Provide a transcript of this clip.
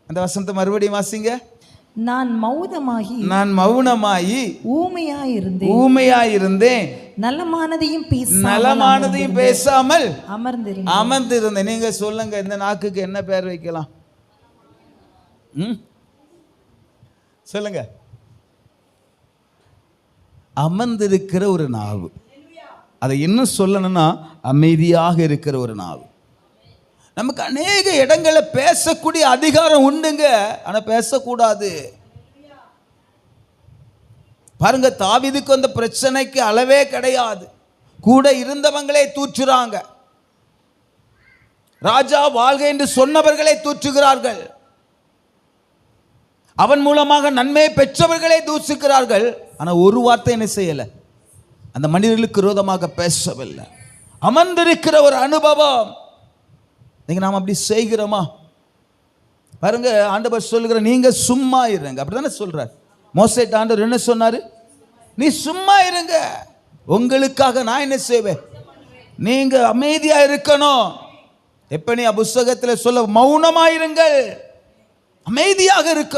அந்த வசனத்தை மறுபடியும் வாசிங்க. நான் மௌனமாகி ஊமையாயிருந்தேன், நலமானதையும் பேசாமல் அமர்ந்திருந்தேன். நீங்க சொல்லுங்க, இந்த நாக்குக்கு என்ன பேர் வைக்கலாம்? சொல்லுங்க. அமர்ந்திருக்கிற ஒரு நாவு. அதை இன்னும் சொல்லணும்னா அமைதியாக இருக்கிற ஒரு நாவு. நமக்கு அநேக இடங்களை பேசக்கூடிய அதிகாரம் உண்டுங்க, ஆனா பேசக்கூடாது. பாருங்க, தாவீதுக்கு அந்த பிரச்சனைக்கு அளவே கிடையாது. கூட இருந்தவங்களே தூற்றுறாங்க. ராஜா வாழ்க என்று சொன்னவர்களை தூற்றுகிறார்கள். அவன் மூலமாக நன்மையை பெற்றவர்களே தூசுகிறார்கள். ஆனா ஒரு வார்த்தை என்ன செய்யல, அந்த மனிதர்களுக்கு விரோதமாக பேசவில்லை. அமர்ந்திருக்கிற ஒரு அனுபவம். நீங்க நாம் அப்படி செய்கிறோமா? பாருங்க, ஆண்டவர் சொல்லுகிற நீங்க சும்மா இருங்க, அப்படித்தானே சொல்றார். மோசேட்ட ஆண்டவர் என்ன சொன்னாரு? நீ சும்மா இருங்க, உங்களுக்காக நான் என்ன செய்வேன். நீங்க அமைதியா இருக்கணும். எப்ப நீ புஸ்தகத்தில் சொல்ல மௌனமாயிருங்கள், அமைதியாக இருக்கணும்.